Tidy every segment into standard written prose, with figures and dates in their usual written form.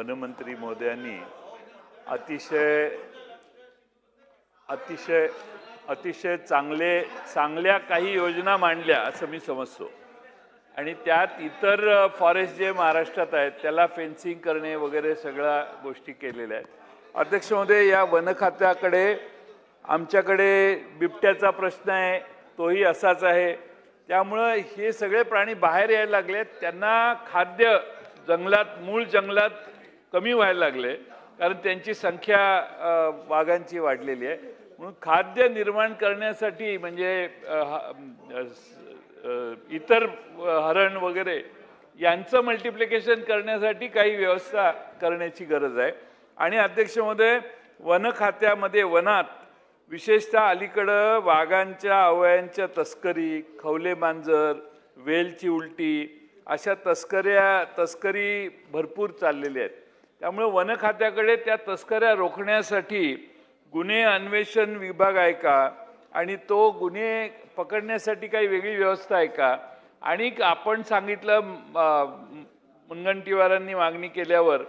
वनमंत्री महोदयांनी अतिशय अतिशय अतिशय चांगल्या काही योजना मांडल्या असं मी समजतो आणि त्यात इतर फॉरेस्ट जे महाराष्ट्रात आहेत त्याला फेन्सिंग करणे वगैरे सगळ्या गोष्टी केलेल्या आहेत। अध्यक्ष महोदय, या वन खात्याकडे आमच्याकडे बिबट्याचा प्रश्न आहे, तोही असाच आहे। त्यामुळे हे सगळे प्राणी बाहेर यायला लागले, त्यांना खाद्य जंगलात मूळ जंगलात कमी व्हायला लागले कारण त्यांची संख्या वाघांची वाढलेली आहे। म्हणून खाद्य निर्माण करण्यासाठी म्हणजे इतर हरण वगैरे यांचं मल्टिप्लिकेशन करण्यासाठी काही व्यवस्था करण्याची गरज आहे। आणि अध्यक्ष महोदय, वन खात्यामध्ये वनात विशेषतः अलीकडं वाघांच्या अवयांच्या तस्करी, खवले मांजर, वेलची उलटी अशा तस्करी भरपूर चाललेल्या आहेत। त्यामुळे वन खात्याकडे त्या तस्कऱ्या रोखण्यासाठी गुन्हे अन्वेषण विभाग आहे का आणि तो गुन्हे पकडण्यासाठी काही वेगळी व्यवस्था आहे का? आणि आपण सांगितलं मुनगंटीवारांनी मागणी केल्यावर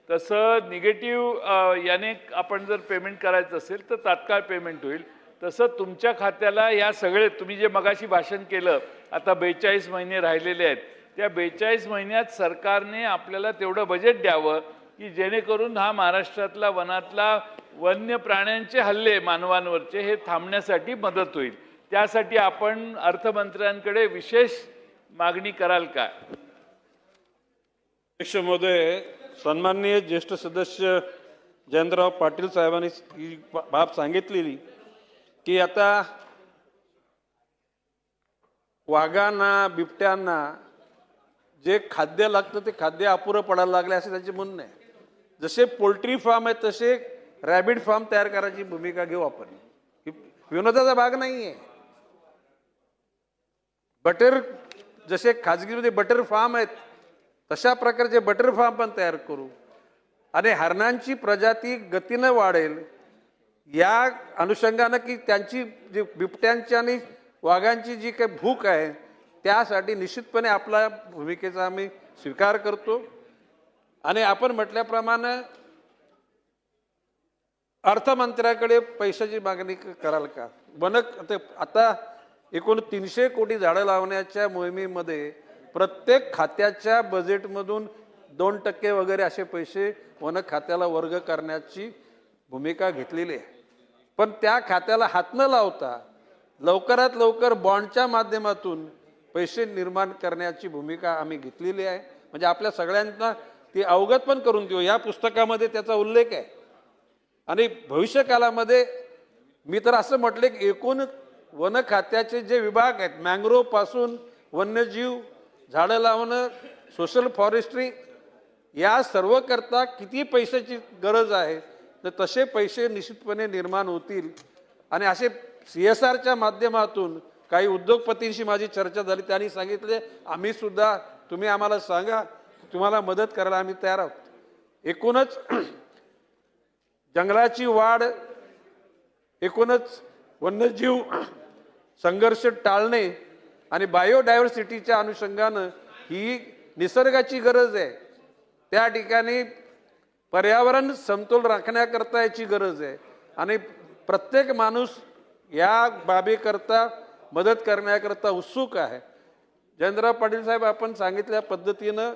तसं निगेटिव्ह याने आपण जर पेमेंट करायचं असेल तर तात्काळ पेमेंट होईल। तसं तुमच्या खात्याला या सगळे तुम्ही जे मगाशी भाषण केलं, आता 42 महिने राहिलेले आहेत, त्या 42 महिन्यात सरकारने आपल्याला तेवढं बजेट द्यावं की जेणेकरून हा महाराष्ट्रातला वनातला वन्य प्राण्यांचे हल्ले मानवांवरचे हे थांबण्यासाठी मदत होईल। त्यासाठी आपण अर्थमंत्र्यांकडे विशेष मागणी कराल का? अध्यक्ष महोदय, सन्माननीय ज्येष्ठ सदस्य जयंतराव पाटील साहेबांनी ही बाब सांगितलेली की आता वाघांना बिबट्यांना जे खाद्य लागतं ते खाद्य अपुरं पडायला लागले असे त्यांचे म्हणणं आहे। जसे पोल्ट्री फार्म आहे तसे रॅबिट फार्म तयार करायची भूमिका घेऊ आपण। विनोदाचा भाग नाहीये। बटर जसे खाजगीमध्ये बटर फार्म आहेत तशा प्रकारचे बटर फार्म पण तयार करू आणि हरणांची प्रजाती गतीनं वाढेल या अनुषंगानं की त्यांची जी बिबट्यांची आणि वाघांची जी काही भूक आहे त्यासाठी निश्चितपणे आपल्या भूमिकेचा आम्ही स्वीकार करतो। आणि आपण म्हटल्याप्रमाणे अर्थमंत्र्याकडे पैशाची मागणी कराल का? आता एकूण 300 कोटी झाडं लावण्याच्या मोहिमेमध्ये प्रत्येक खात्याच्या बजेटमधून 2% वगैरे असे पैसे वन खात्याला वर्ग करण्याची भूमिका घेतलेली आहे। पण त्या खात्याला हात न लावता लवकरात लवकर बॉन्डच्या माध्यमातून पैसे निर्माण करण्याची भूमिका आम्ही घेतलेली आहे। म्हणजे आपल्या सगळ्यांना ती अवगत पण करून देऊ। या पुस्तकामध्ये त्याचा उल्लेख आहे। आणि भविष्यकालामध्ये मी तर असं म्हटले की एकूण वन खात्याचे जे विभाग आहेत, मँग्रोव्ह पासून वन्यजीव, झाडं लावणं, सोशल फॉरेस्ट्री, या सर्व करता किती पैशाची गरज आहे तर तसे पैसे निश्चितपणे निर्माण होतील। आणि असे CSRच्या माध्यमातून काही उद्योगपतींशी माझी चर्चा झाली, त्यांनी सांगितले आम्ही सुद्धा, तुम्ही आम्हाला सांगा, तुम्हाला मदत करायला आम्ही तयार आहोत। एकूणच जंगलाची वाढ, एकूणच वन्यजीव संघर्ष टाळणे आणि बायोडायव्हर्सिटीच्या अनुषंगानं ही निसर्गाची गरज आहे। त्या ठिकाणी पर्यावरण समतोल राखण्याकरता याची गरज आहे आणि प्रत्येक माणूस या बाबीकरता मदत करण्याकरता उत्सुक आहे। जयंतराव पाटील साहेब, आपण सांगितल्या पद्धतीनं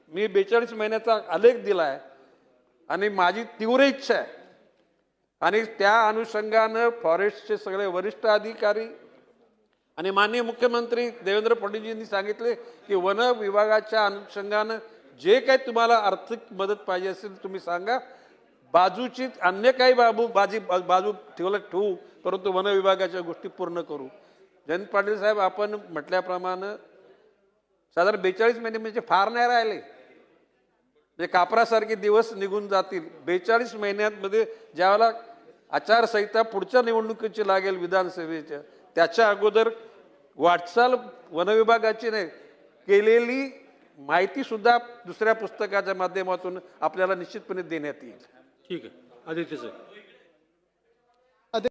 मी 42 महिन्याचा आलेख दिला आहे आणि माझी तीव्र इच्छा आहे आणि त्या अनुषंगानं फॉरेस्टचे सगळे वरिष्ठ अधिकारी आणि माननीय मुख्यमंत्री देवेंद्र फडणवीसांनी सांगितले की वन विभागाच्या अनुषंगानं जे काही तुम्हाला आर्थिक मदत पाहिजे असेल तुम्ही सांगा, बाजूची अन्य काही बाजू ठेवू, परंतु वन विभागाच्या गोष्टी पूर्ण करू। जयंत पाटील साहेब, आपण म्हटल्याप्रमाणे साधारण 42 महिने म्हणजे फार नाही राहिले, म्हणजे कापरासारखे दिवस निघून जातील। 42 महिन्यांमध्ये ज्यावेळेला आचारसंहिता पुढच्या निवडणुकीची लागेल विधानसभेच्या, त्याच्या अगोदर वाटचाल वन विभागाची नाही केलेली माहिती सुद्धा दुसऱ्या पुस्तकाच्या माध्यमातून आपल्याला निश्चितपणे देण्यात येईल। ठीक आहे, आदित्य सर।